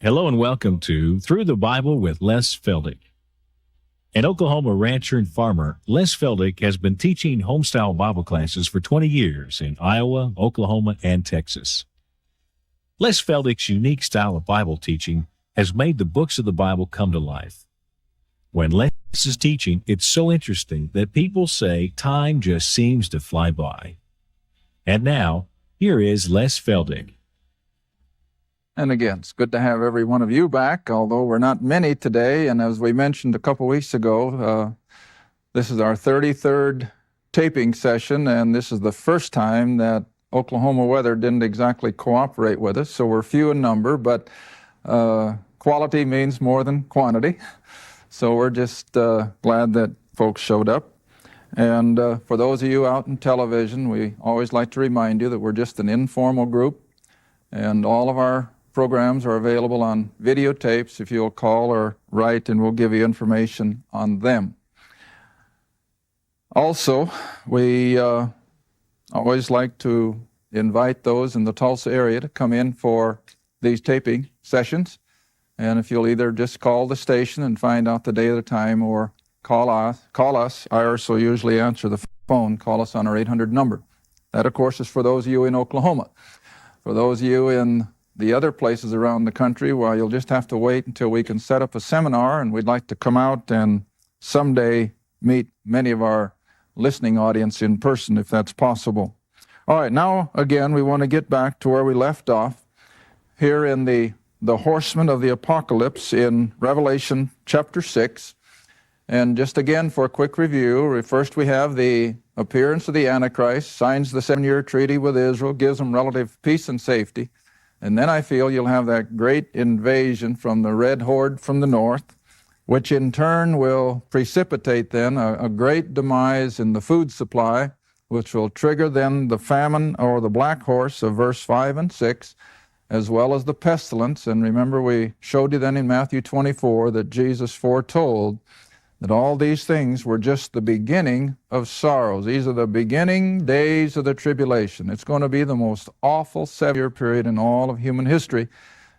Hello and welcome to Through the Bible with Les Feldick. An Oklahoma rancher and farmer, Les Feldick has been teaching homestyle Bible classes for 20 years in Iowa, Oklahoma, and Texas. Les Feldick's unique style of Bible teaching has made the books of the Bible come to life. When Les is teaching, it's so interesting that people say time just seems to fly by. And now, here is Les Feldick. And again, it's good to have every one of you back, although we're not many today. And as we mentioned a couple weeks ago, this is our 33rd taping session, and this is the first time that Oklahoma weather didn't exactly cooperate with us. So we're few in number, but quality means more than quantity. So we're just glad that folks showed up. And for those of you out in television, we always like to remind you that we're just an informal group, and all of our programs are available on videotapes if you'll call or write, and we'll give you information on them. Also, we always like to invite those in the Tulsa area to come in for these taping sessions. And if you'll either just call the station and find out the day of the time, or call us. I also usually answer the phone. Call us on our 800 number. That, of course, is for those of you in Oklahoma. For those of you in the other places around the country, well, you'll just have to wait until we can set up a seminar, and we'd like to come out and someday meet many of our listening audience in person, if that's possible. All right, now, again, we want to get back to where we left off, here in the horsemen of the apocalypse in Revelation Chapter 6. And just again, for a quick review, first we have the appearance of the Antichrist, signs the 7-year treaty with Israel, gives them relative peace and safety. And then I feel you'll have that great invasion from the red horde from the north, which in turn will precipitate then a great demise in the food supply, which will trigger then the famine or the black horse of verse 5 and 6, as well as the pestilence. And remember, we showed you then in Matthew 24 that Jesus foretold that all these things were just the beginning of sorrows. These are the beginning days of the tribulation. It's going to be the most awful 7-year period in all of human history,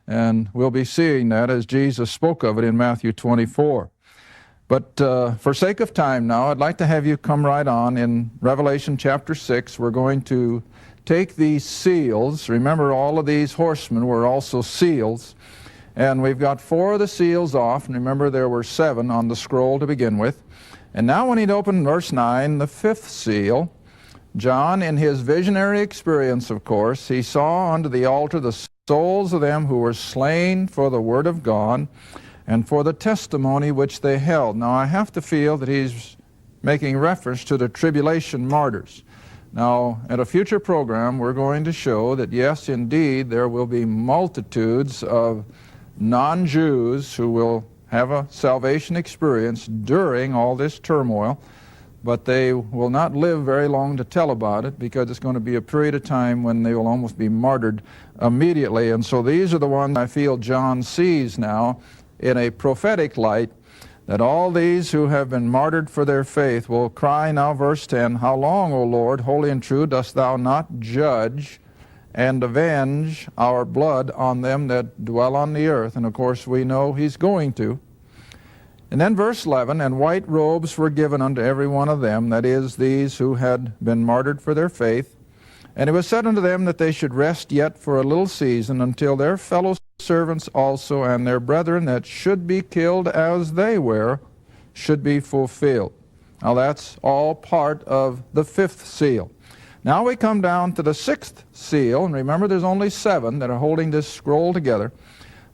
and we'll be seeing that as Jesus spoke of it in Matthew 24. But for sake of time now, I'd like to have you come right on in Revelation chapter 6. We're going to take these seals. Remember, all of these horsemen were also seals. And we've got 4 of the seals off, and remember there were 7 on the scroll to begin with. And now when he'd opened verse 9, the 5th seal, John, in his visionary experience, of course, he saw unto the altar the souls of them who were slain for the word of God and for the testimony which they held. Now I have to feel that he's making reference to the tribulation martyrs. Now, at a future program, we're going to show that, yes, indeed, there will be multitudes of non-Jews who will have a salvation experience during all this turmoil, but they will not live very long to tell about it, because it's going to be a period of time when they will almost be martyred immediately. And so these are the ones I feel John sees now in a prophetic light, that all these who have been martyred for their faith will cry now, verse 10, How long, O Lord, holy and true, dost thou not judge and avenge our blood on them that dwell on the earth? And of course we know he's going to. And then verse 11, And white robes were given unto every one of them, that is, these who had been martyred for their faith. And it was said unto them that they should rest yet for a little season, until their fellow servants also and their brethren that should be killed as they were should be fulfilled. Now that's all part of the 5th seal. Now we come down to the 6th seal, and remember there's only 7 that are holding this scroll together.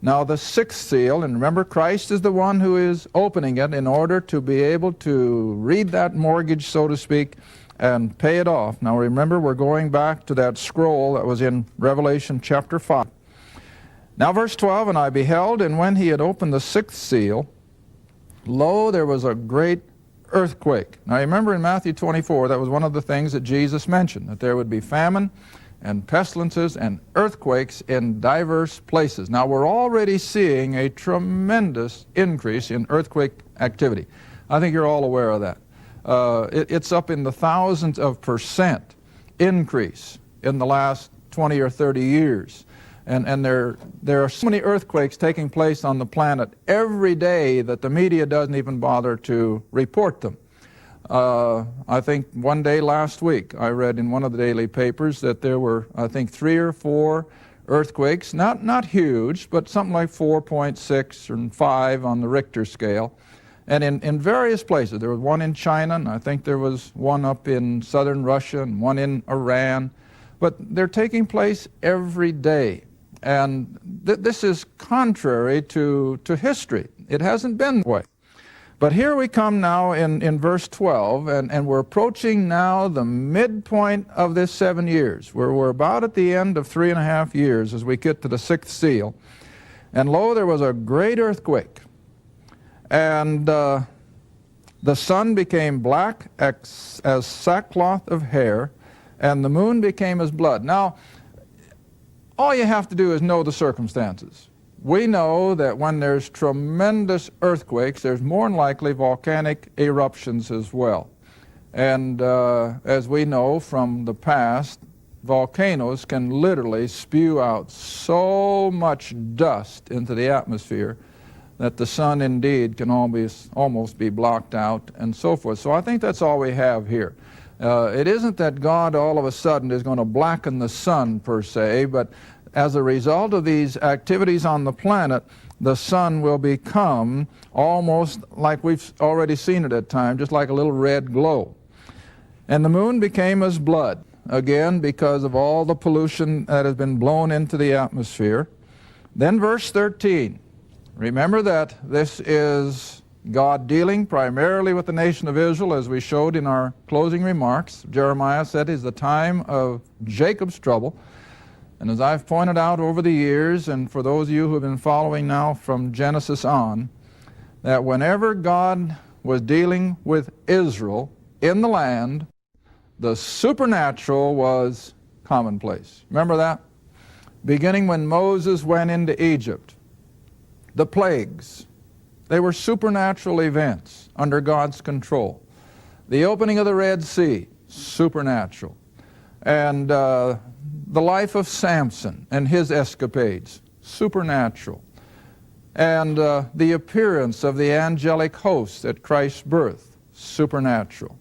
Now the 6th seal, and remember Christ is the one who is opening it in order to be able to read that mortgage, so to speak, and pay it off. Now remember, we're going back to that scroll that was in Revelation chapter 5. Now verse 12, And I beheld, and when he had opened the 6th seal, lo, there was a great earthquake. Now remember in Matthew 24, that was one of the things that Jesus mentioned, that there would be famine and pestilences and earthquakes in diverse places. Now we're already seeing a tremendous increase in earthquake activity. I think you're all aware of that. It's up in the thousands of % increase in the last 20 or 30 years. And there are so many earthquakes taking place on the planet every day that the media doesn't even bother to report them. I think one day last week I read in one of the daily papers that there were, I think, 3 or 4 earthquakes, not huge, but something like 4.6 and 5 on the Richter scale. And in various places. There was one in China, and I think there was one up in southern Russia and one in Iran. But they're taking place every day. And this is contrary to history. It hasn't been that way. But here we come now in verse 12, and we're approaching now the midpoint of this 7 years. We're about at the end of 3.5 years as we get to the 6th seal. And lo, there was a great earthquake. And the sun became black as sackcloth of hair, and the moon became as blood. Now, all you have to do is know the circumstances. We know that when there's tremendous earthquakes, there's more than likely volcanic eruptions as well. And as we know from the past, volcanoes can literally spew out so much dust into the atmosphere that the sun indeed can almost be blocked out and so forth. So I think that's all we have here. It isn't that God all of a sudden is going to blacken the sun per se, but as a result of these activities on the planet, the sun will become almost like we've already seen it at times, just like a little red glow. And the moon became as blood, again because of all the pollution that has been blown into the atmosphere. Then verse 13. Remember that this is God dealing primarily with the nation of Israel, as we showed in our closing remarks. Jeremiah said is the time of Jacob's trouble. And as I've pointed out over the years, and for those of you who have been following now from Genesis on, that whenever God was dealing with Israel in the land, the supernatural was commonplace. Remember that? Beginning when Moses went into Egypt. The plagues, they were supernatural events under God's control. The opening of the Red Sea, supernatural. And the life of Samson and his escapades, supernatural. And the appearance of the angelic hosts at Christ's birth, supernatural.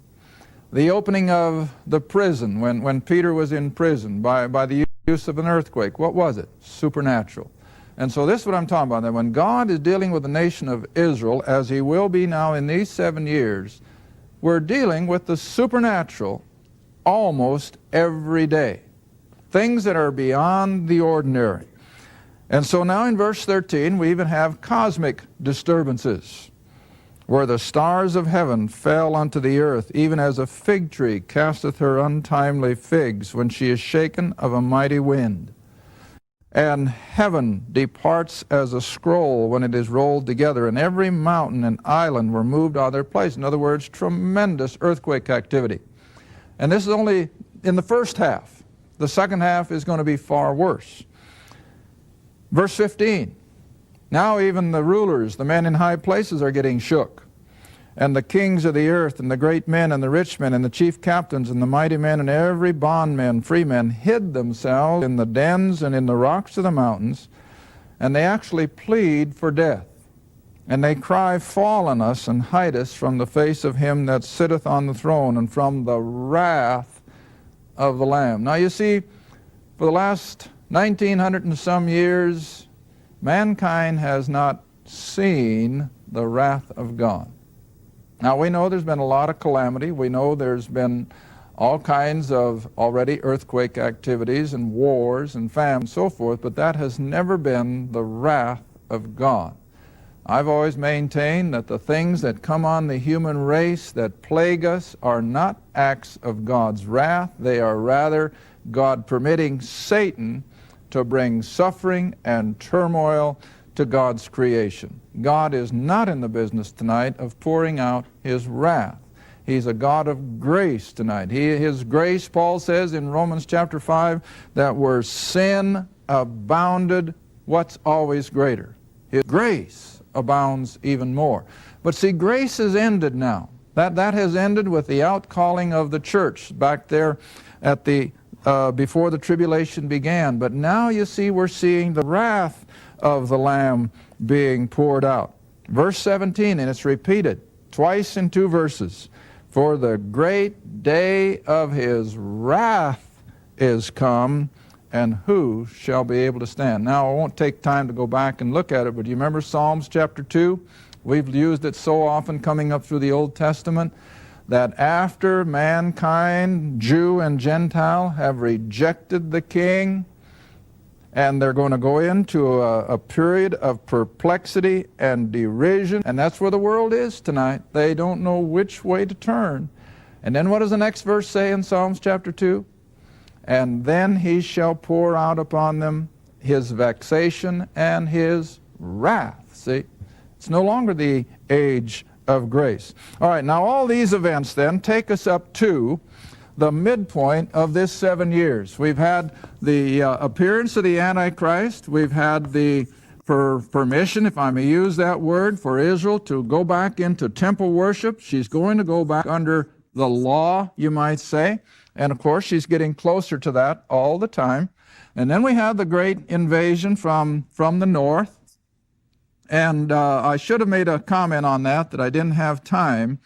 The opening of the prison when Peter was in prison by the use of an earthquake, what was it? Supernatural. And so this is what I'm talking about, that when God is dealing with the nation of Israel, as he will be now in these 7 years, we're dealing with the supernatural almost every day. Things that are beyond the ordinary. And so now in verse 13, we even have cosmic disturbances, where the stars of heaven fell unto the earth, even as a fig tree casteth her untimely figs when she is shaken of a mighty wind. And heaven departs as a scroll when it is rolled together, and every mountain and island were moved out of their place. In other words, tremendous earthquake activity. And this is only in the first half. The second half is going to be far worse. Verse 15. Now even the rulers, the men in high places, are getting shook. And the kings of the earth, and the great men, and the rich men, and the chief captains, and the mighty men, and every bondman, free men, hid themselves in the dens and in the rocks of the mountains, and they actually plead for death. And they cry, fall on us, and hide us from the face of him that sitteth on the throne, and from the wrath of the Lamb. Now you see, for the last 1900 and some years, mankind has not seen the wrath of God. Now we know there's been a lot of calamity. We know there's been all kinds of already earthquake activities and wars and famine and so forth, but that has never been the wrath of God. I've always maintained that the things that come on the human race that plague us are not acts of God's wrath. They are rather God permitting Satan to bring suffering and turmoil to God's creation. God is not in the business tonight of pouring out his wrath. He's a God of grace tonight. His grace, Paul says in Romans chapter 5, that where sin abounded, what's always greater? His grace abounds even more. But see, grace is ended now. That has ended with the outcalling of the church back there at the before the tribulation began. But now you see we're seeing the wrath of the Lamb being poured out. Verse 17, and it's repeated twice in 2 verses. For the great day of his wrath is come, and who shall be able to stand? Now, I won't take time to go back and look at it, but do you remember Psalms chapter 2? We've used it so often coming up through the Old Testament that after mankind, Jew and Gentile, have rejected the king, and they're going to go into a period of perplexity and derision, and that's where the world is tonight. They don't know which way to turn. And then what does the next verse say in Psalms chapter 2? And then he shall pour out upon them his vexation and his wrath. See, it's no longer the age of grace. All right, now all these events then take us up to the midpoint of this 7 years. We've had the appearance of the Antichrist. We've had the permission, if I may use that word, for Israel to go back into temple worship. She's going to go back under the law, you might say. And of course, she's getting closer to that all the time. And then we have the great invasion from the north. And I should have made a comment on that I didn't have time.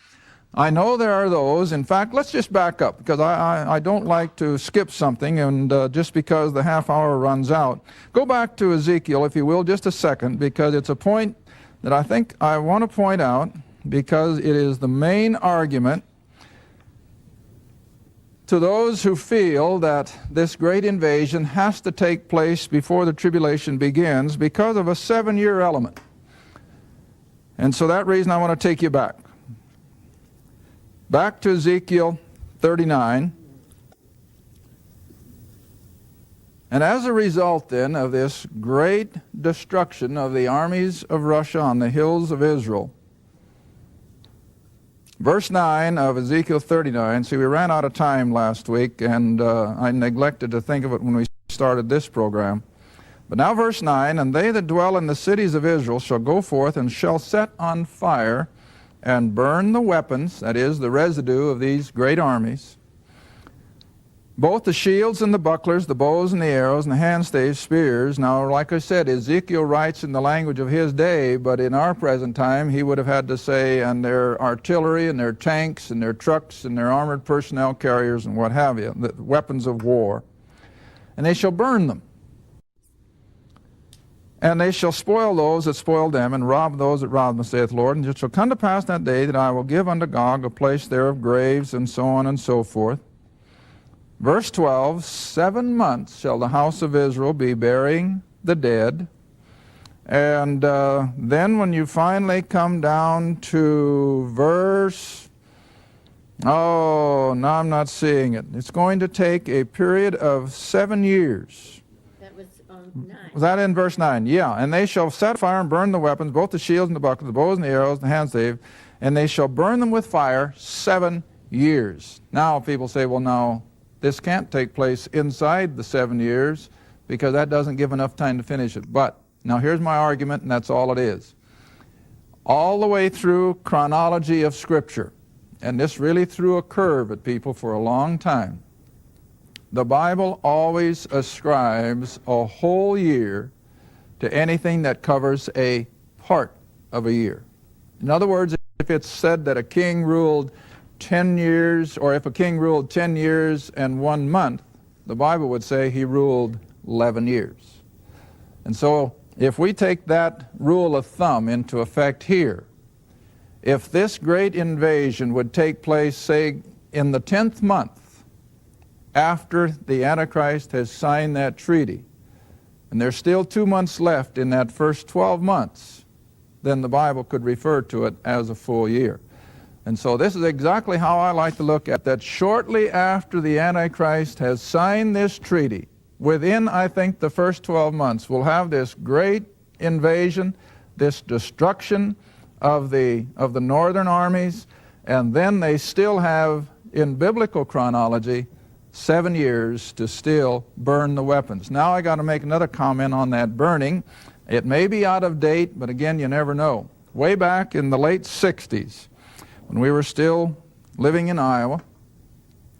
I know there are those. In fact, let's just back up, because I don't like to skip something, and just because the half hour runs out. Go back to Ezekiel, if you will, just a second, because it's a point that I think I want to point out, because it is the main argument to those who feel that this great invasion has to take place before the tribulation begins because of a 7-year element. And so that reason I want to take you back. Back to Ezekiel 39. And as a result then of this great destruction of the armies of Russia on the hills of Israel, verse 9 of Ezekiel 39, see, we ran out of time last week, and I neglected to think of it when we started this program. But now verse 9, and they that dwell in the cities of Israel shall go forth and shall set on fire and burn the weapons, that is, the residue of these great armies, both the shields and the bucklers, the bows and the arrows, and the handstaves, spears. Now, like I said, Ezekiel writes in the language of his day, but in our present time, he would have had to say, and their artillery, and their tanks, and their trucks, and their armored personnel carriers, and what have you, the weapons of war. And they shall burn them. And they shall spoil those that spoil them, and rob those that rob them, saith the Lord. And it shall come to pass that day that I will give unto Gog a place there of graves, and so on and so forth. Verse 12, 7 months shall the house of Israel be burying the dead. And then when you finally come down to verse, oh, no, I'm not seeing it. It's going to take a period of 7 years. Was that in verse 9? Yeah. And they shall set fire and burn the weapons, both the shields and the bucklers, the bows and the arrows, and the handstave, and they shall burn them with fire 7 years. Now people say, well, now, this can't take place inside the 7 years, because that doesn't give enough time to finish it. But now here's my argument, and that's all it is. All the way through chronology of Scripture, and this really threw a curve at people for a long time, the Bible always ascribes a whole year to anything that covers a part of a year. In other words, if it's said that a king ruled 10 years, or if a king ruled 10 years and 1 month, the Bible would say he ruled 11 years. And so if we take that rule of thumb into effect here, if this great invasion would take place, say, in the 10th month, after the Antichrist has signed that treaty, and there's still 2 months left in that first 12 months, then the Bible could refer to it as a full year. And so this is exactly how I like to look at that. Shortly after the Antichrist has signed this treaty, within, I think, the first 12 months, we'll have this great invasion, this destruction of the northern armies, and then they still have, in biblical chronology, 7 years to still burn the weapons. Now I got to make another comment on that burning. It may be out of date, but again, you never know. Way back in the late 60s, when we were still living in Iowa,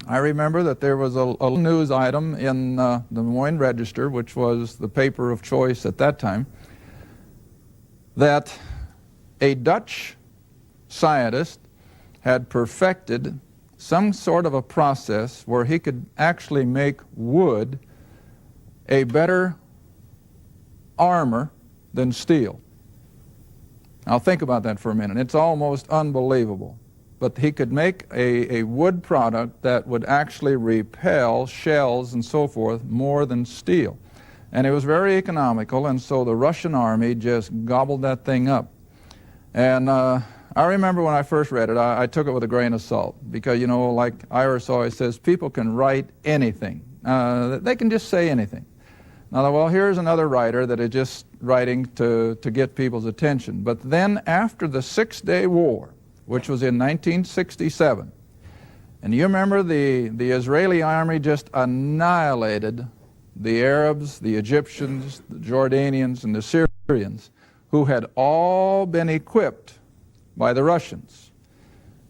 I remember that there was a news item in the Des Moines Register, which was the paper of choice at that time, that a Dutch scientist had perfected some sort of a process where he could actually make wood a better armor than steel. Now think about that for a minute. It's almost unbelievable. But he could make a wood product that would actually repel shells and so forth more than steel. And it was very economical, and so the Russian army just gobbled that thing up. And I remember when I first read it, I took it with a grain of salt, because, you know, like Iris always says, people can write anything. They can just say anything. Now, well, here's another writer that is just writing to get people's attention. But then after the Six-Day War, which was in 1967, and you remember the Israeli army just annihilated the Arabs, the Egyptians, the Jordanians, and the Syrians, who had all been equipped by the Russians.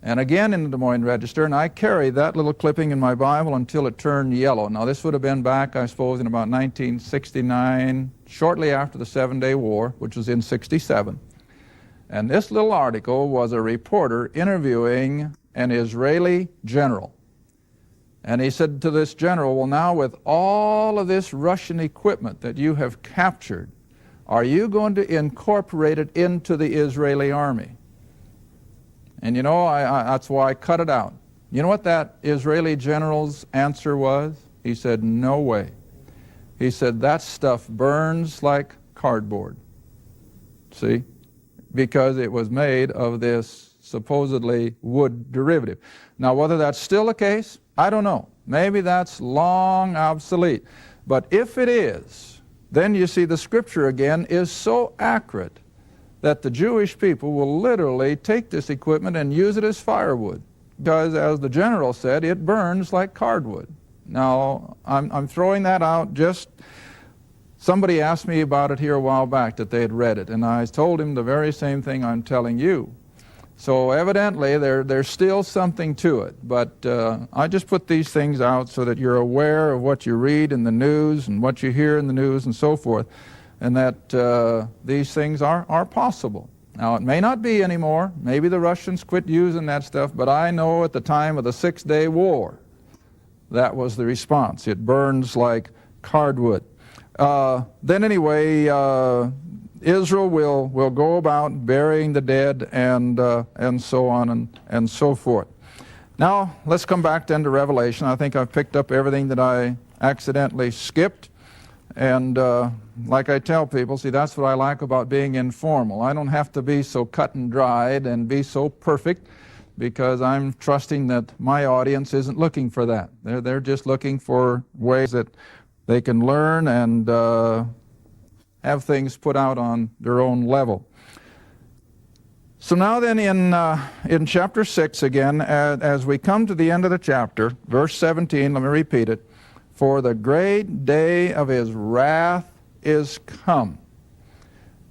And again in the Des Moines Register, and I carry that little clipping in my Bible until it turned yellow. Now this would have been back, I suppose, in about 1969, shortly after the Seven-Day War, which was in 67. And this little article was a reporter interviewing an Israeli general. And he said to this general, well, now with all of this Russian equipment that you have captured, are you going to incorporate it into the Israeli army? And you know, that's why I cut it out. You know what that Israeli general's answer was? He said, no way. He said, that stuff burns like cardboard. See? Because it was made of this supposedly wood derivative. Now, whether that's still the case, I don't know. Maybe that's long obsolete. But if it is, then you see the scripture again is so accurate that the Jewish people will literally take this equipment and use it as firewood. Because, as the general said, it burns like cardwood. Now, I'm throwing that out just... Somebody asked me about it here a while back, that they had read it, and I told him the very same thing I'm telling you. So evidently there's still something to it, but I just put these things out so that you're aware of what you read in the news and what you hear in the news and so forth, and that these things are possible. Now, it may not be anymore. Maybe the Russians quit using that stuff, but I know at the time of the Six-Day War, that was the response. It burns like cardwood. Then anyway, Israel will go about burying the dead and so on and so forth. Now, let's come back then to Revelation. I think I've picked up everything that I accidentally skipped. And like I tell people, see, that's what I like about being informal. I don't have to be so cut and dried and be so perfect, because I'm trusting that my audience isn't looking for that. They're just looking for ways that they can learn and have things put out on their own level. So now then in chapter 6 again, as we come to the end of the chapter, verse 17, let me repeat it. For the great day of his wrath is come.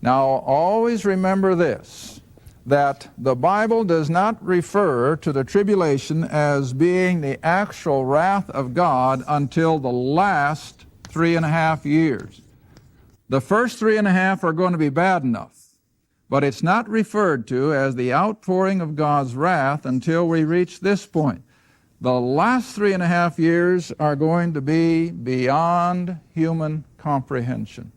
Now always remember this, that the Bible does not refer to the tribulation as being the actual wrath of God until the last 3.5 years. The first 3.5 are going to be bad enough, but it's not referred to as the outpouring of God's wrath until we reach this point. The last 3.5 years are going to be beyond human comprehension.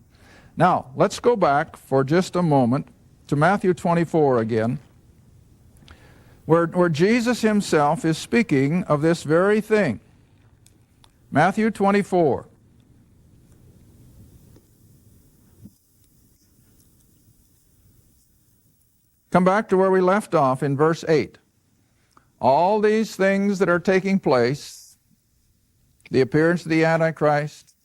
Now, let's go back for just a moment to Matthew 24 again, where Jesus himself is speaking of this very thing. Matthew 24. Come back to where we left off in verse 8. All these things that are taking place, the appearance of the Antichrist,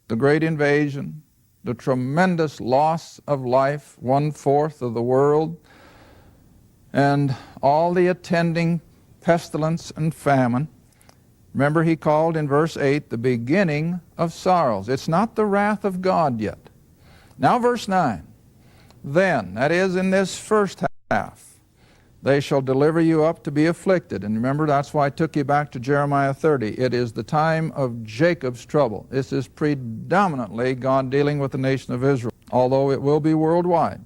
the great invasion, the tremendous loss of life, 1/4 of the world, and all the attending pestilence and famine. Remember, he called in verse 8 the beginning of sorrows. It's not the wrath of God yet. Now verse 9. Then, that is in this first half, They shall deliver you up to be afflicted. And remember, that's why I took you back to Jeremiah 30. It is the time of Jacob's trouble. This is predominantly God dealing with the nation of Israel, although it will be worldwide.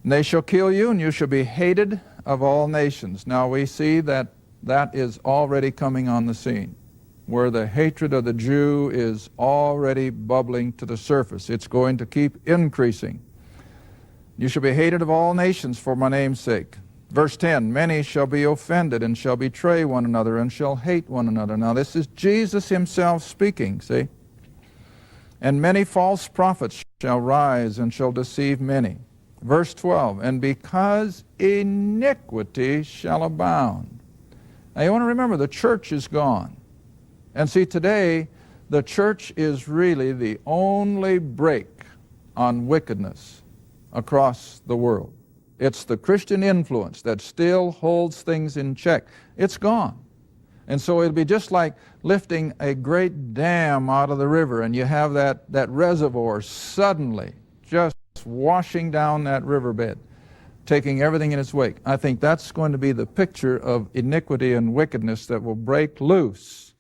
And they shall kill you, and you shall be hated of all nations. Now we see that that is already coming on the scene, where the hatred of the Jew is already bubbling to the surface. It's going to keep increasing. You shall be hated of all nations for my name's sake. Verse 10, many shall be offended and shall betray one another and shall hate one another. Now this is Jesus himself speaking, see? And many false prophets shall rise and shall deceive many. Verse 12, and because iniquity shall abound. Now you want to remember, the church is gone. And see, today, the church is really the only brake on wickedness across the world. It's the Christian influence that still holds things in check. It's gone. And so it'll be just like lifting a great dam out of the river, and you have that reservoir suddenly just washing down that riverbed, taking everything in its wake. I think that's going to be the picture of iniquity and wickedness that will break loose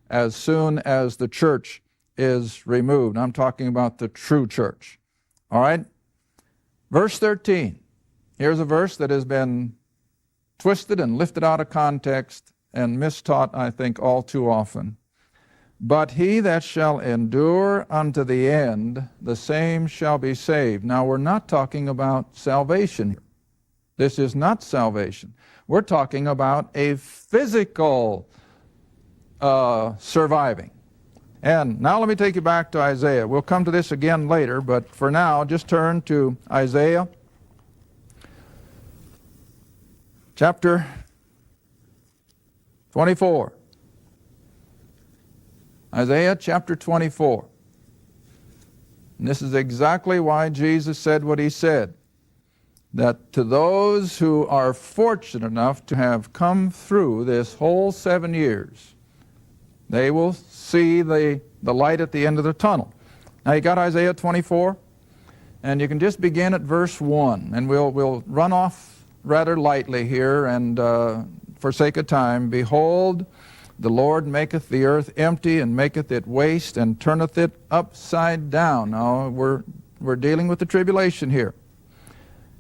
as soon as the church is removed. I'm talking about the true church. All right? Verse 13. Here's a verse that has been twisted and lifted out of context and mistaught, I think, all too often. But he that shall endure unto the end, the same shall be saved. Now, we're not talking about salvation. This is not salvation. We're talking about a physical surviving. And now let me take you back to Isaiah. We'll come to this again later, but for now, just turn to Isaiah chapter 24. Isaiah chapter 24. And this is exactly why Jesus said what he said, that to those who are fortunate enough to have come through this whole 7 years, they will see the light at the end of the tunnel. Now you got Isaiah 24, and you can just begin at verse 1, and we'll run off rather lightly here, and for sake of time, behold, the Lord maketh the earth empty, and maketh it waste, and turneth it upside down. Now, we're dealing with the tribulation here.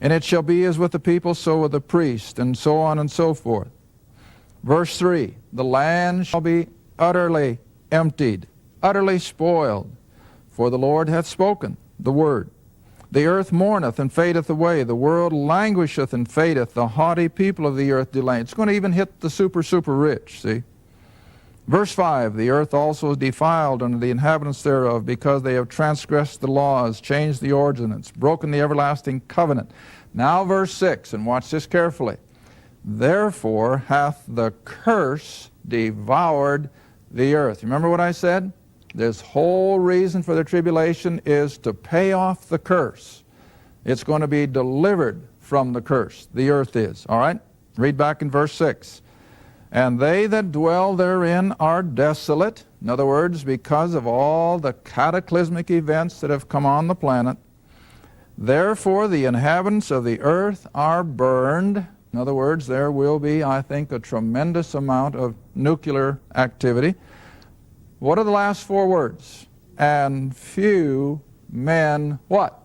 And it shall be as with the people, so with the priest, and so on and so forth. Verse 3, the land shall be utterly emptied, utterly spoiled, for the Lord hath spoken the word. The earth mourneth and fadeth away. The world languisheth and fadeth. The haughty people of the earth delay. It's going to even hit the super rich, see? Verse 5, the earth also is defiled unto the inhabitants thereof, because they have transgressed the laws, changed the ordinance, broken the everlasting covenant. Now verse 6, and watch this carefully. Therefore hath the curse devoured the earth. Remember what I said? This whole reason for the tribulation is to pay off the curse. It's going to be delivered from the curse. The earth is. All right? Read back in verse 6. And they that dwell therein are desolate. In other words, because of all the cataclysmic events that have come on the planet. Therefore the inhabitants of the earth are burned. In other words, there will be, I think, a tremendous amount of nuclear activity. What are the last four words? And few men, what?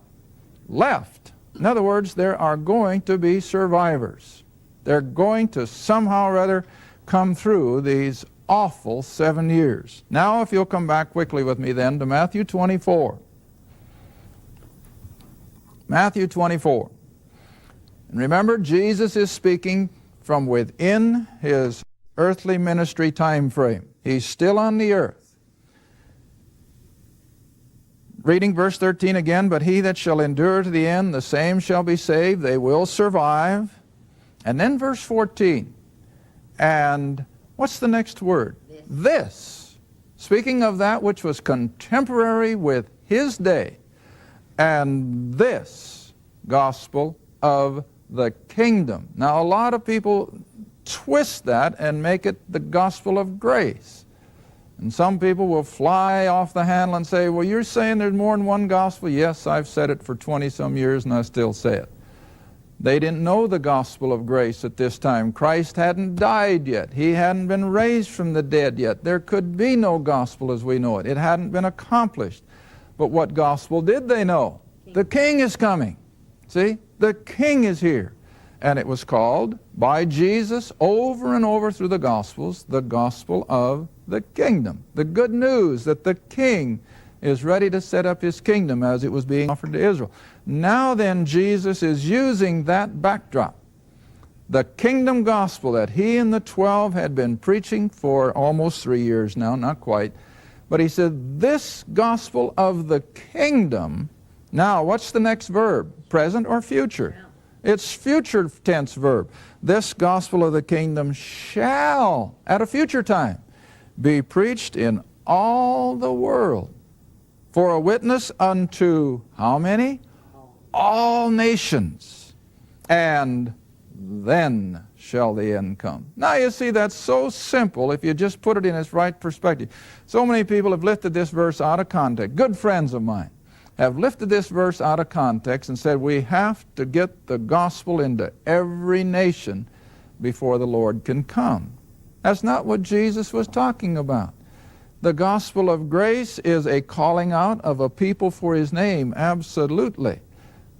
Left. In other words, there are going to be survivors. They're going to somehow or other come through these awful 7 years. Now, if you'll come back quickly with me then to Matthew 24. Matthew 24. And remember, Jesus is speaking from within his earthly ministry time frame. He's still on the earth. Reading verse 13 again, but he that shall endure to the end, the same shall be saved. They will survive. And then verse 14. And what's the next word? This. Speaking of that which was contemporary with his day. And this gospel of the kingdom. Now, a lot of people twist that and make it the gospel of grace. And some people will fly off the handle and say, well, you're saying there's more than one gospel? Yes, I've said it for 20-some years and I still say it. They didn't know the gospel of grace at this time. Christ hadn't died yet. He hadn't been raised from the dead yet. There could be no gospel as we know it. It hadn't been accomplished. But what gospel did they know? The King is coming. See? The King is here. And it was called by Jesus over and over through the Gospels, the gospel of the kingdom. The good news that the King is ready to set up his kingdom as it was being offered to Israel. Now then, Jesus is using that backdrop, the kingdom gospel that he and the 12 had been preaching for almost 3 years now, not quite. But he said, this gospel of the kingdom, now what's the next verb? Present or future? It's future tense verb. This gospel of the kingdom shall, at a future time, be preached in all the world for a witness unto how many? All nations. And then shall the end come. Now you see, that's so simple if you just put it in its right perspective. So many people have lifted this verse out of context. Good friends of mine have lifted this verse out of context and said we have to get the gospel into every nation before the Lord can come. That's not what Jesus was talking about. The gospel of grace is a calling out of a people for his name, absolutely.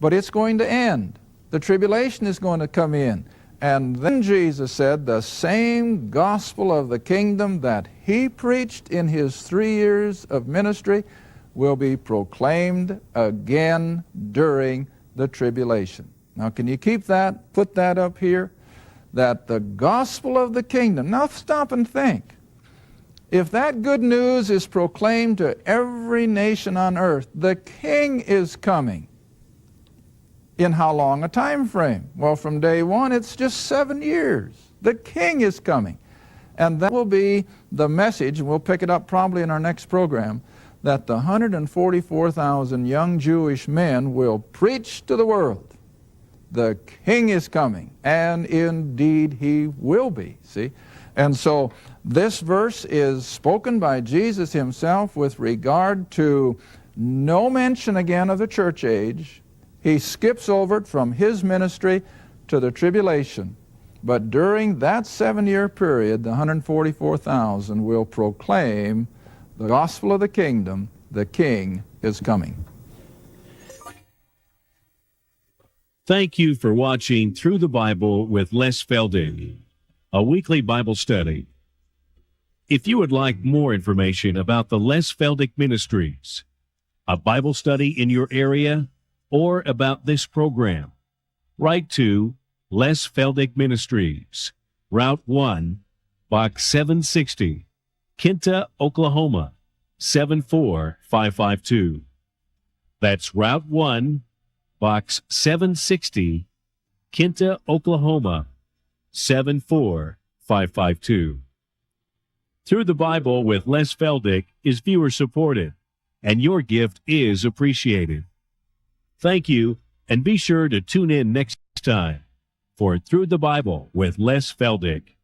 But it's going to end. The tribulation is going to come in. And then Jesus said the same gospel of the kingdom that he preached in his 3 years of ministry will be proclaimed again during the tribulation. Now, can you keep that, put that up here? That the gospel of the kingdom. Now, stop and think. If that good news is proclaimed to every nation on earth, the King is coming. In how long a time frame? Well, from day one, it's just 7 years. The King is coming. And that will be the message, and we'll pick it up probably in our next program, that the 144,000 young Jewish men will preach to the world. The King is coming, and indeed he will be, see? And so this verse is spoken by Jesus himself with regard to no mention again of the church age. He skips over it from his ministry to the tribulation. But during that 7-year period, the 144,000 will proclaim the gospel of the kingdom. The King is coming. Thank you for watching Through the Bible with Les Feldick, a weekly Bible study. If you would like more information about the Les Feldick Ministries, a Bible study in your area, or about this program, write to Les Feldick Ministries, Route 1, Box 760, Kinta, Oklahoma, 74552. That's Route 1, Box 760, Kinta, Oklahoma, 74552. Through the Bible with Les Feldick is viewer supported, and your gift is appreciated. Thank you, and be sure to tune in next time for Through the Bible with Les Feldick.